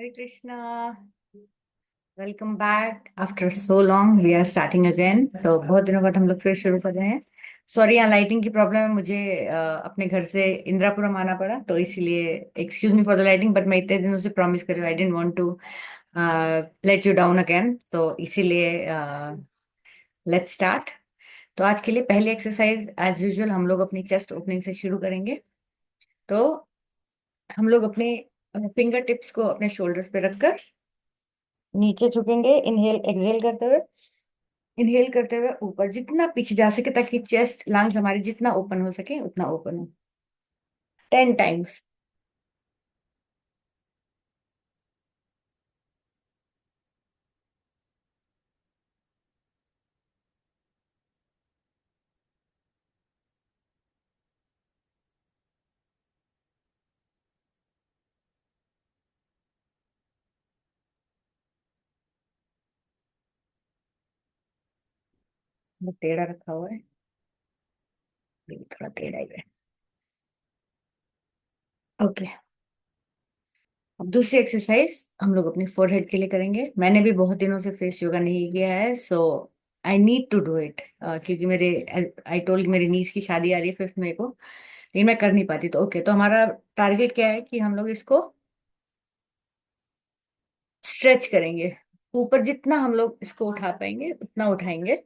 Hare Krishna. Welcome back after so long we are starting again. तो बहुत दिनों बाद हम लोग फिर शुरू कर रहे हैं। सॉरी, यहाँ लाइटिंग की प्रॉब्लम है। मुझे अपने घर से इंदिरापुरम आना पड़ा, तो इसीलिए excuse me for the lighting, but मैं इतने दिनों से प्रॉमिस कर रही हूँ, I don't want to let you down again, तो इसीलिए लेट्स स्टार्ट। तो आज के लिए पहली एक्सरसाइज एज यूजुअल हम लोग अपनी चेस्ट ओपनिंग से शुरू करेंगे। तो हम लोग अपने फिंगर टिप्स को अपने शोल्डर्स पे रखकर नीचे झुकेंगे, इनहेल एक्सहेल करते हुए। इनहेल करते हुए ऊपर जितना पीछे जा सके, ताकि चेस्ट लंग्स हमारी जितना ओपन हो सके उतना ओपन हो। 10 टाइम्स। टेढ़ा रखा हुआ है, ये भी थोड़ा टेढ़ा ही है। ओके। अब दूसरी एक्सरसाइज हम लोग अपनी फोरहेड के लिए करेंगे। मैंने भी बहुत दिनों से फेस योगा नहीं किया है, so I need to do it, क्योंकि मेरे आई टोल्ड मेरी नीस की शादी आ रही है 5 मई को, लेकिन मैं कर नहीं पाती। तो ओके, तो हमारा टारगेट क्या है कि हम लोग इसको स्ट्रेच करेंगे। ऊपर जितना हम लोग इसको उठा पाएंगे उतना उठाएंगे।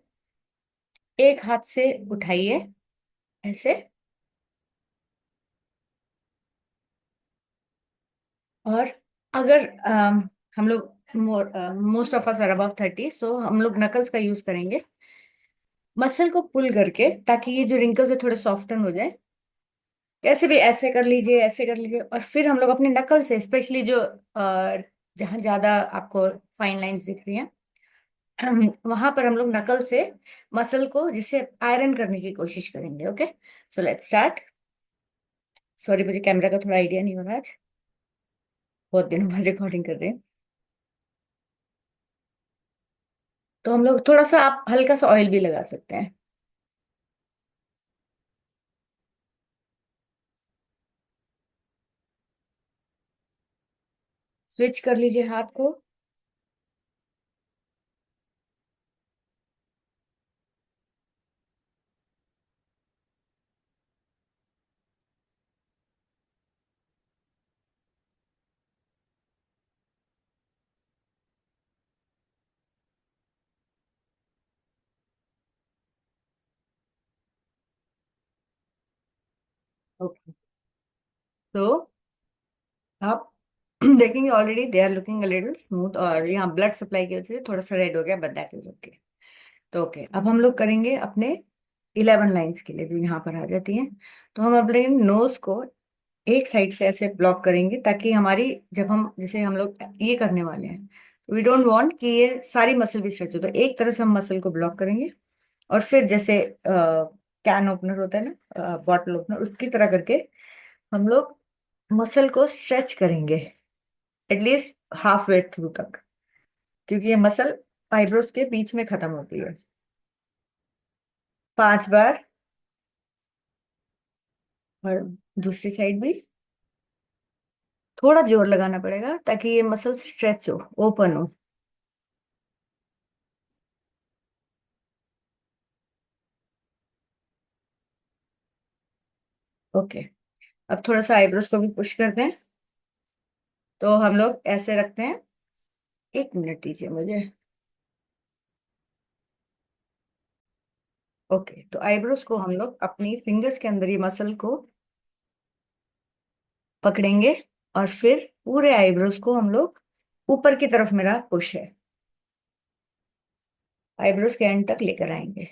एक हाथ से उठाइए ऐसे। और अगर हम लोग most of us are above 30, so हम लोग नकल्स का यूज करेंगे मसल को पुल करके, ताकि ये जो रिंकल्स है थोड़े सॉफ्टन हो जाए। कैसे भी ऐसे कर लीजिए, ऐसे कर लीजिए, और फिर हम लोग अपने नकल से, स्पेशली जो जहाँ ज्यादा आपको फाइन लाइंस दिख रही हैं, वहां पर हम लोग नकल से मसल को जिससे आयरन करने की कोशिश करेंगे। Okay, so let's start. Sorry, मुझे कैमरा का थोड़ा आइडिया नहीं हो रहा आज, बहुत दिनों बाद रिकॉर्डिंग कर रहे हैं। तो हम लोग थोड़ा सा, आप हल्का सा ऑयल भी लगा सकते हैं। स्विच कर लीजिए हाथ को। ओके, तो आप देखेंगे already they are looking a little smooth, और यहाँ ब्लड सप्लाई की वजह से थोड़ा सा रेड हो गया, बट दैट इज ओके। तो ओके, अब हम लोग करेंगे अपने 11 लाइंस के लिए जो यहाँ पर आ जाती हैं। तो हम अपने नोज को एक साइड से ऐसे ब्लॉक करेंगे, ताकि हमारी, जब हम जैसे हम लोग ये करने वाले हैं, वी डोंट वांट कि ये सारी मसल भी स्ट्रेच हो, तो एक तरह से हम मसल को ब्लॉक करेंगे। और फिर जैसे कैन ओपनर होता है ना, बॉटल ओपनर, उसकी तरह करके हम लोग मसल को स्ट्रेच करेंगे एटलीस्ट हाफ वे थ्रू तक, क्योंकि ये मसल आईब्रोज के बीच में खत्म होती है। 5 बार। और दूसरी साइड भी थोड़ा जोर लगाना पड़ेगा, ताकि ये मसल स्ट्रेच हो, ओपन हो। ओके, अब थोड़ा सा आईब्रोज को भी पुश करते हैं। तो हम लोग ऐसे रखते हैं। 1 मिनट दीजिए मुझे। ओके, तो आईब्रोज को हम लोग अपनी फिंगर्स के अंदर, ये मसल को पकड़ेंगे, और फिर पूरे आईब्रोज को हम लोग ऊपर की तरफ, मेरा पुश है, आईब्रोज के एंड तक लेकर आएंगे।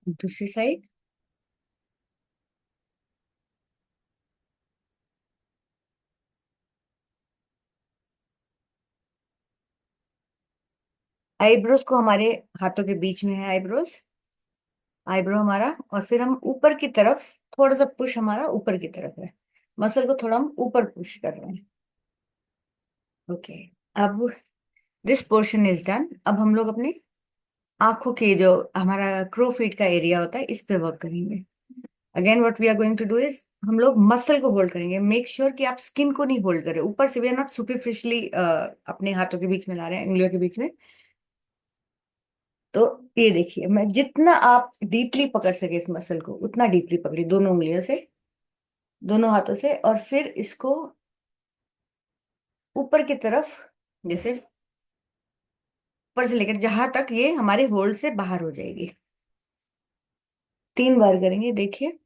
दूसरी साइड। आईब्रोज को, हमारे हाथों के बीच में है आईब्रोज, आईब्रो हमारा, और फिर हम ऊपर की तरफ, थोड़ा सा पुश हमारा ऊपर की तरफ है, मसल को थोड़ा हम ऊपर पुश कर रहे हैं। ओके, अब दिस पोर्शन इज डन। अब हम लोग अपनी आंखों के, जो हमारा क्रो फीट का एरिया होता है, इस पे वर्क करेंगे। Again what we are going to do is हम लोग मसल को होल्ड करेंगे। मेक श्योर कि आप स्किन को नहीं होल्ड करें, ऊपर से, वी आर नॉट सुपरफिशियली अपने हाथों के बीच में ला रहे हैं, उंगलियों के बीच में। तो ये देखिए, मैं जितना आप डीपली पकड़ सके इस मसल को उतना डीपली पकड़ी, दोनों उंगलियों से, दोनों हाथों से, और फिर इसको ऊपर की तरफ, जैसे ऊपर से लेकर जहां तक ये हमारे होल्ड से बाहर हो जाएगी। 3 बार करेंगे, देखिए।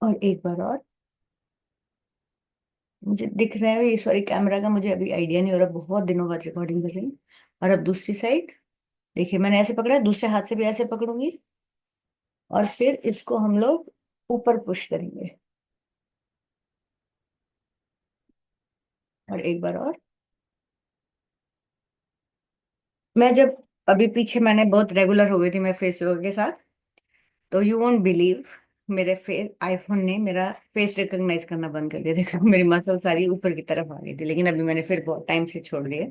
और एक बार और। मुझे दिख रहा है ये, सॉरी, कैमरा का मुझे अभी आइडिया नहीं हो रहा, बहुत दिनों बाद रिकॉर्डिंग कर रही हूँ। और अब दूसरी साइड, देखिए मैंने ऐसे पकड़ा है, दूसरे हाथ से भी ऐसे पकड़ूंगी, और फिर इसको हम लोग ऊपर पुश करेंगे। और एक बार और। मैं जब अभी पीछे, मैंने बहुत रेगुलर हो गई थी मैं फेस योगा के साथ, तो यू वोंट बिलीव, मेरे फेस, आईफोन ने मेरा फेस रिकॉग्नाइज करना बंद कर दिया। देखो मेरी मसल सारी ऊपर की तरफ आ गई थी, लेकिन अभी मैंने फिर बहुत टाइम से छोड़ दिया।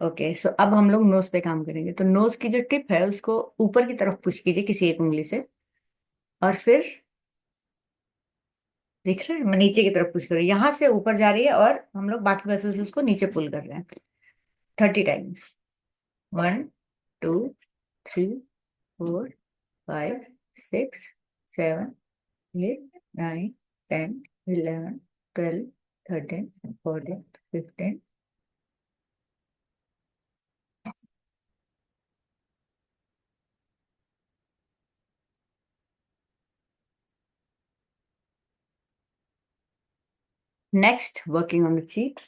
ओके, सो अब हम लोग नोज पे काम करेंगे। तो नोज की जो टिप है उसको ऊपर की तरफ पुश कीजिए किसी एक उंगली से, और फिर देख रहे हैं, मैं नीचे की तरफ पुश कर रही हूँ, यहाँ से ऊपर जा रही है, और हम लोग बाकी मसल से उसको नीचे पुल कर रहे हैं। 30 times. 1 2 3 4 5 6 7 8 9 10 11 12 13 14 15। Next, working on the cheeks.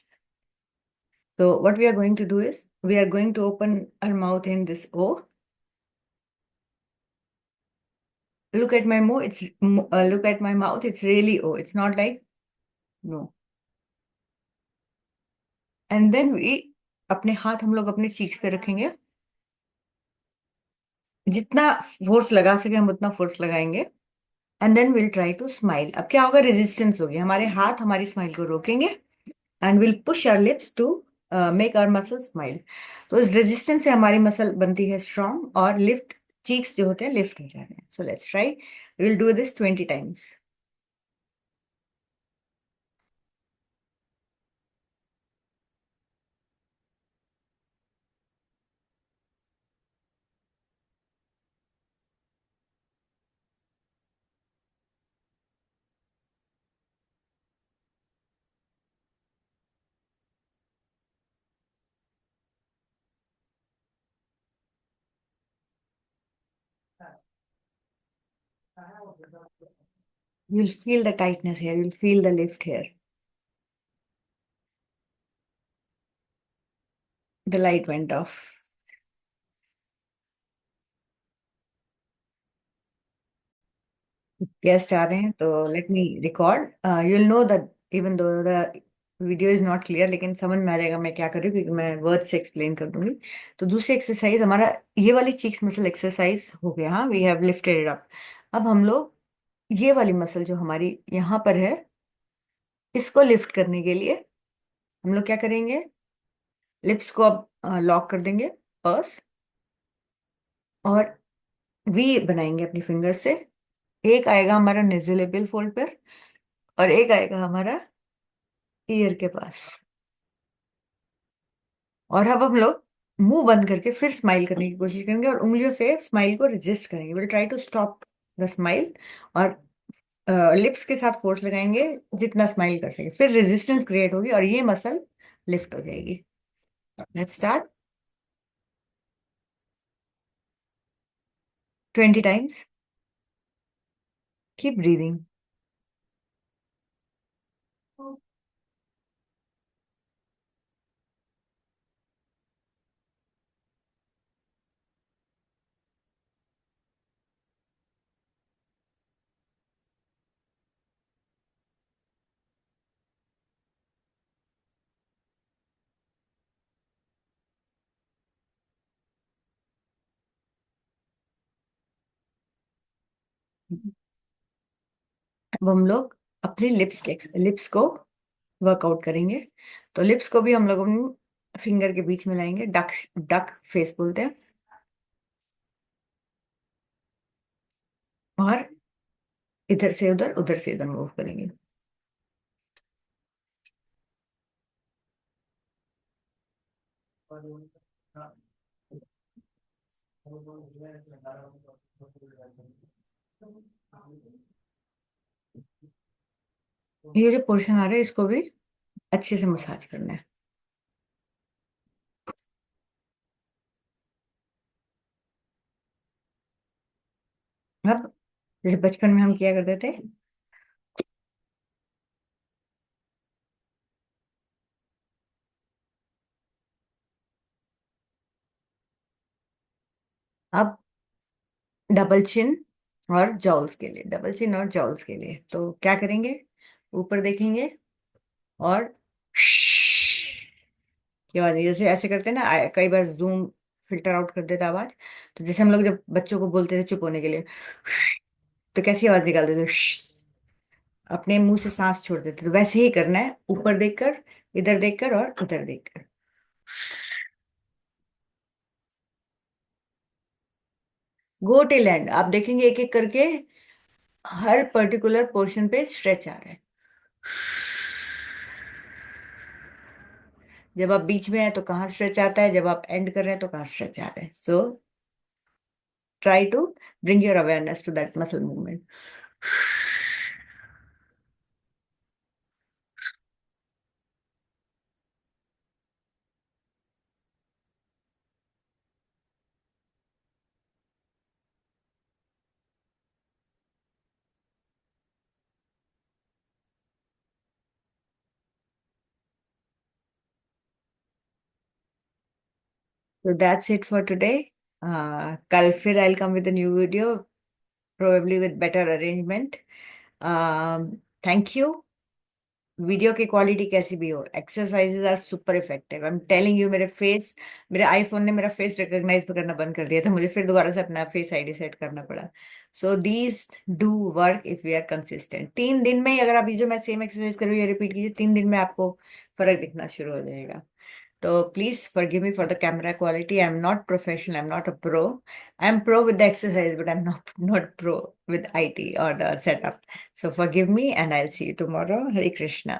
So what we are going to do is we are going to open our mouth in this O. Look at my mouth. Look at my mouth. It's really O. It's not like no. And then we अपने हाथ हम लोग अपने cheeks पे रखेंगे। जितना force लगा सके हम उतना फोर्स लगाएंगे। And then will try to smile. अब क्या होगा, रेजिस्टेंस होगी, हमारे हाथ हमारी स्माइल को रोकेंगे, and will push our lips to make our muscle smile. तो इस रेजिस्टेंस से हमारी मसल बनती है स्ट्रांग, और लिफ्ट, चीक्स जो होते हैं लिफ्ट हो जाते हैं। So let's try, will do this 20 times. You'll feel the tightness here, you'll feel the lift here. The light went off. Guest आ रहे हैं, तो let me record. You'll know that even though the video is not clear, लेकिन समझ में आ जाएगा मैं क्या कर रही हूँ, क्योंकि मैं वर्ड से एक्सप्लेन कर दूंगी। तो दूसरी एक्सरसाइज हमारा ये वाली चीक्स मसल एक्सरसाइज हो गया। हाँ, we have lifted it up. अब हम लोग ये वाली मसल जो हमारी यहाँ पर है, इसको लिफ्ट करने के लिए हम लोग क्या करेंगे, लिप्स को अब लॉक कर देंगे पर्स, और वी बनाएंगे अपनी फिंगर से। एक आएगा हमारा नेजोलेबियल फोल्ड पर, और एक आएगा हमारा ईयर के पास। और अब हम लोग मुंह बंद करके फिर स्माइल करने की कोशिश करेंगे, और उंगलियों से स्माइल को रेजिस्ट करेंगे। Will try to stop the smile, और लिप्स के साथ फोर्स लगाएंगे जितना स्माइल कर सके, फिर रेजिस्टेंस क्रिएट होगी और ये मसल लिफ्ट हो जाएगी। Let's start. 20 times. Keep breathing. अब हम लोग अपने लिप्स को वर्कआउट करेंगे। तो लिप्स को भी हम लोग अपनी फिंगर के बीच में लाएंगे, डक डक फेस बोलते हैं। और इधर से उधर, उधर से इधर मूव करेंगे। ये जो पोर्शन आ रहा है इसको भी अच्छे से मसाज करना है। अब जैसे बचपन में हम किया करते थे। अब डबल चिन और जॉल्स के लिए, डबल चिन और जॉल्स के लिए तो क्या करेंगे, ऊपर देखेंगे और की आवाज, जैसे ऐसे करते हैं ना, कई बार जूम फिल्टर आउट कर देता आवाज। तो जैसे हम लोग जब बच्चों को बोलते थे चुप होने के लिए, तो कैसी आवाज निकालते थे, अपने मुंह से सांस छोड़ देते, तो वैसे ही करना है, ऊपर देखकर, इधर देखकर और उधर देखकर। गो टिल एंड, आप देखेंगे एक एक करके हर पर्टिकुलर पोर्शन पे स्ट्रेच आ रहा है। जब आप बीच में हैं तो कहाँ स्ट्रेच आता है, जब आप एंड कर रहे हैं तो कहाँ स्ट्रेच आ रहा है। So try to bring your awareness to that muscle movement. So that's it for today. कल फिर I'll come with a new video, probably with better arrangement. Thank you. Video की क्वालिटी कैसी भी हो, exercises are super effective, I am telling you. मेरे iPhone ने मेरा face recognise करना बंद कर दिया था, मुझे फिर दोबारा से अपना फेस आईडी सेट करना पड़ा। So these do work if we are consistent. 3 दिन में ही अगर आप ये जो मैं सेम एक्सरसाइज कर रही हूँ ये रिपीट कीजिए, 3 दिन में आपको फर्क दिखना शुरू हो जाएगा। So please forgive me for the camera quality. I'm not professional. I'm not a pro. I'm pro with the exercise, but I'm not pro with IT or the setup. So forgive me, and I'll see you tomorrow. Hare Krishna.